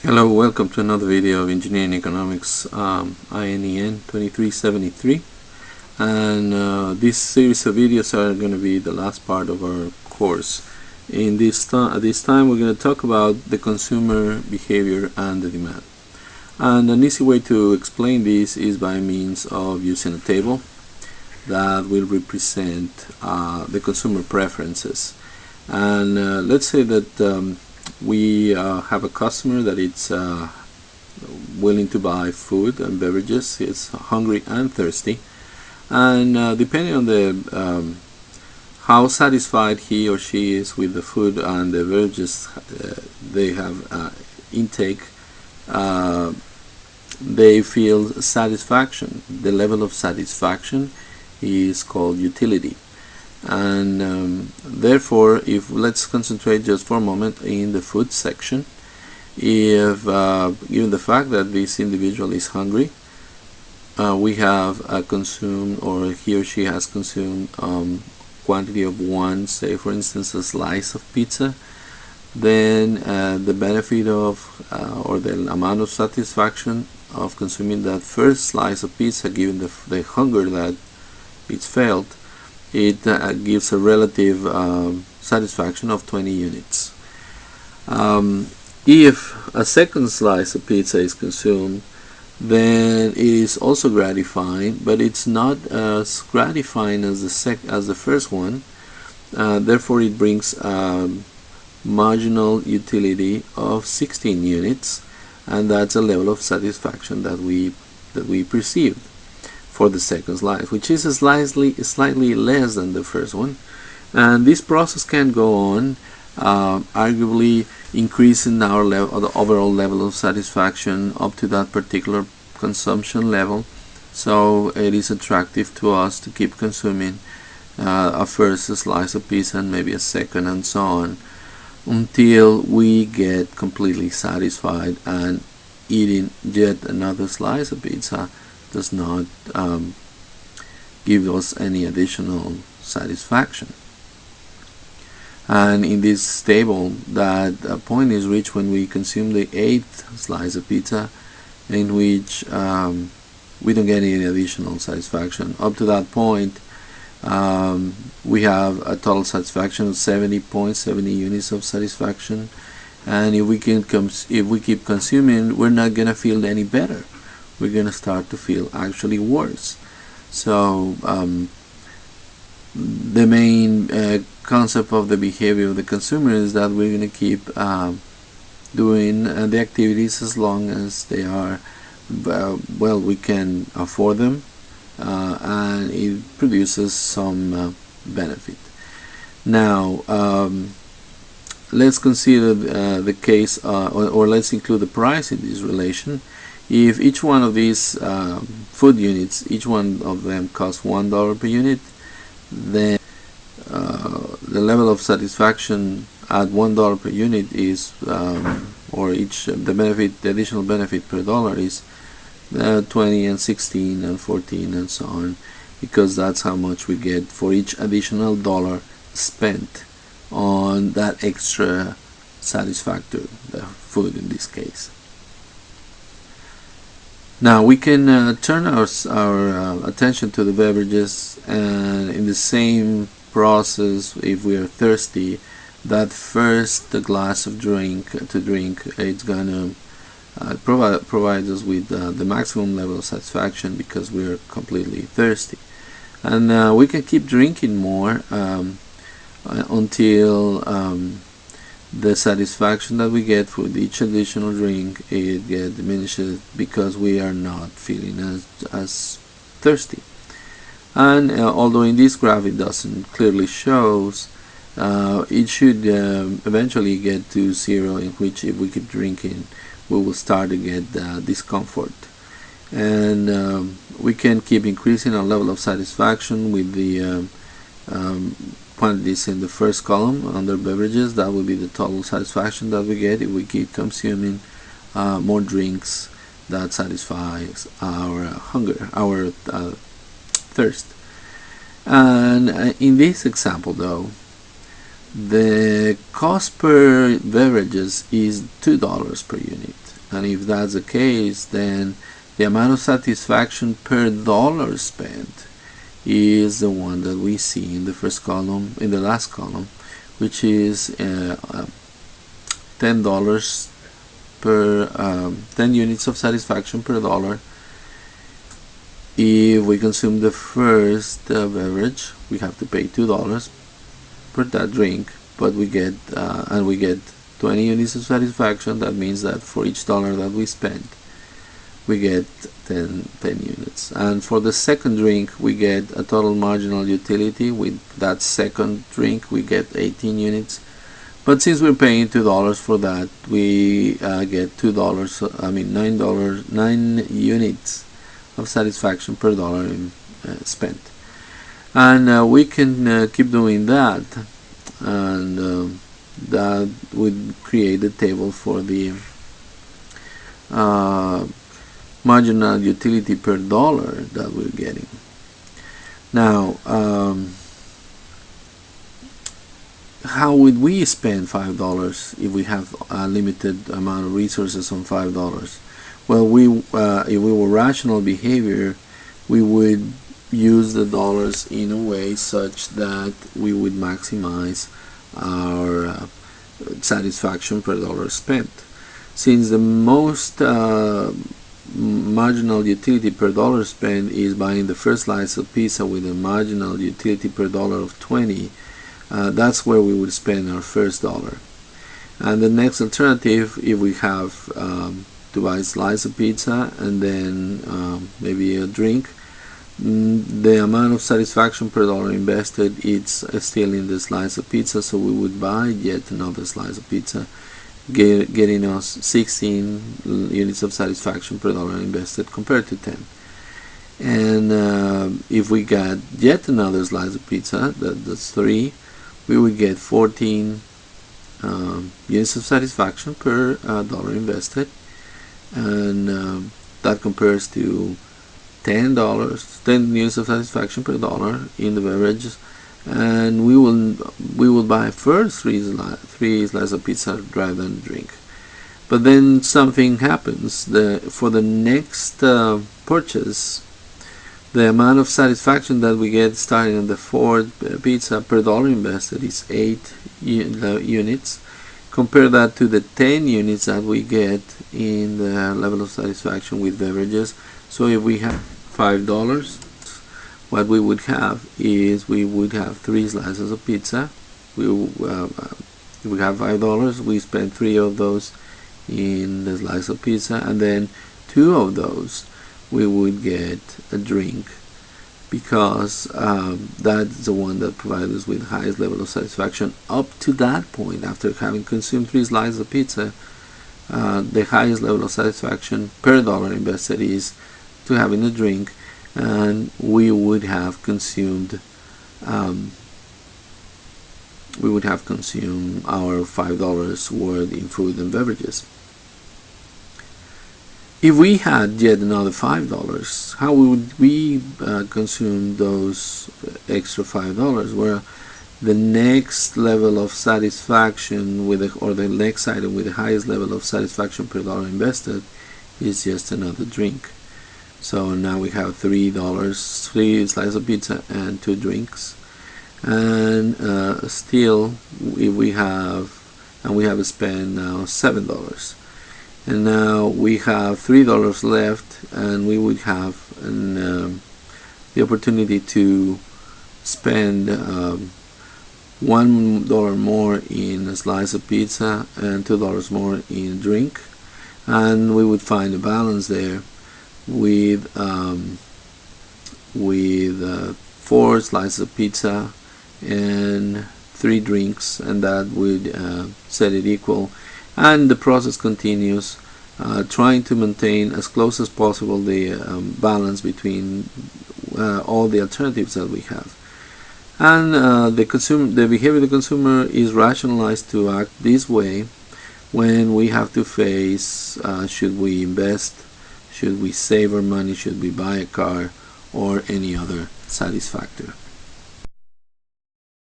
Hello, welcome to another video of Engineering Economics, INEN 2373, and this series of videos are going to be the last part of our course. In this time we're going to talk about the consumer behavior and the demand. And an easy way to explain this is by means of using a table that will represent the consumer preferences. And let's say that we have a customer that is willing to buy food and beverages. It's hungry and thirsty, and depending on the how satisfied he or she is with the food and the beverages they have intake, they feel satisfaction. The level of satisfaction is called utility. And therefore, if let's concentrate just for a moment in the food section. If given the fact that this individual is hungry, we have consumed, or he or she has consumed, quantity of one, say for instance a slice of pizza, then the benefit of or the amount of satisfaction of consuming that first slice of pizza, given the hunger that it's felt, it gives a relative satisfaction of 20 units. If a second slice of pizza is consumed, then it is also gratifying, but it's not as gratifying as the first one. Therefore, it brings marginal utility of 16 units, and that's a level of satisfaction that we perceived for the second slice, which is slightly less than the first one. And this process can go on, arguably increasing our the overall level of satisfaction up to that particular consumption level. So it is attractive to us to keep consuming a first slice of pizza and maybe a second, and so on, until we get completely satisfied, and eating yet another slice of pizza does not give us any additional satisfaction. And in this table, that point is reached when we consume the 8th slice of pizza, in which we don't get any additional satisfaction. Up to that point, we have a total satisfaction of 70.70 units of satisfaction, and if we keep consuming, we're not gonna feel any better. We're going to start to feel actually worse. So the main concept of the behavior of the consumer is that we're going to keep doing the activities as long as they are, well, we can afford them, and it produces some benefit. Now, let's consider the case, or let's include the price in this relation. If each one of these food units, each one of them costs $1 per unit, then the level of satisfaction at $1 per unit is, or the additional benefit per dollar is 20 and 16 and 14 and so on, because that's how much we get for each additional dollar spent on that extra satisfactory, the food in this case. Now we can turn our attention to the beverages, and in the same process, if we are thirsty, that first glass of drink it's gonna provide us with the maximum level of satisfaction, because we are completely thirsty, and we can keep drinking more until the satisfaction that we get for each additional drink, it diminishes, because we are not feeling as thirsty. And although in this graph it doesn't clearly shows, it should eventually get to zero, in which if we keep drinking we will start to get discomfort. And we can keep increasing our level of satisfaction with the quantities in the first column under beverages. That will be the total satisfaction that we get if we keep consuming more drinks that satisfies our hunger, our thirst. And in this example, though, The cost per beverages is $2 per unit, and if that's the case, then the amount of satisfaction per dollar spent is the one that we see in the first column, in the last column, which is $10 per 10 units of satisfaction per dollar. If we consume the first beverage, we have to pay $2 per that drink, but we get 20 units of satisfaction. That means that for each dollar that we spend, we get 10 units. And for the second drink, we get a total marginal utility. With that second drink, we get 18 units. But since we're paying $2 for that, we get $9 units of satisfaction per dollar spent. And we can keep doing that, and that would create the table for the marginal utility per dollar that we're getting. Now, how would we spend $5 if we have a limited amount of resources on $5? Well, if we were rational behavior, we would use the dollars in a way such that we would maximize our satisfaction per dollar spent. Since the most marginal utility per dollar spent is buying the first slice of pizza with a marginal utility per dollar of 20, that's where we would spend our first dollar. And the next alternative, if we have to buy a slice of pizza and then maybe a drink, the amount of satisfaction per dollar invested, it's still in the slice of pizza, so we would buy yet another slice of pizza, getting us 16 units of satisfaction per dollar invested compared to 10. And if we got yet another slice of pizza, that's 3, we would get 14 units of satisfaction per dollar invested, and that compares to $10 units of satisfaction per dollar in the beverages, and we will buy first three slices of pizza rather than drink. But then something happens. For the next purchase, the amount of satisfaction that we get starting on the fourth pizza per dollar invested is 8 units. Compare that to the 10 units that we get in the level of satisfaction with beverages. So if we have $5, what we would have is we would have 3 slices of pizza. If we have $5, we spend 3 of those in the slice of pizza, and then 2 of those we would get a drink, because that's the one that provides us with the highest level of satisfaction. Up to that point, after having consumed 3 slices of pizza, the highest level of satisfaction per dollar invested is to having a drink, and we would have consumed our $5 worth in food and beverages. If we had yet another $5, how would we consume those extra $5? Well, the next level of satisfaction or the next item with the highest level of satisfaction per dollar invested is just another drink. So now we have $3, 3 slices of pizza and 2 drinks, and still we have spent now $7. And now we have $3 left, and we would have the opportunity to spend $1 more in a slice of pizza and $2 more in a drink, and we would find a balance there with 4 slices of pizza and 3 drinks, and that would set it equal. And the process continues, trying to maintain as close as possible the balance between all the alternatives that we have. And the behavior of the consumer is rationalized to act this way when we have to face should we invest, should we save our money, should we buy a car, or any other satisfactor.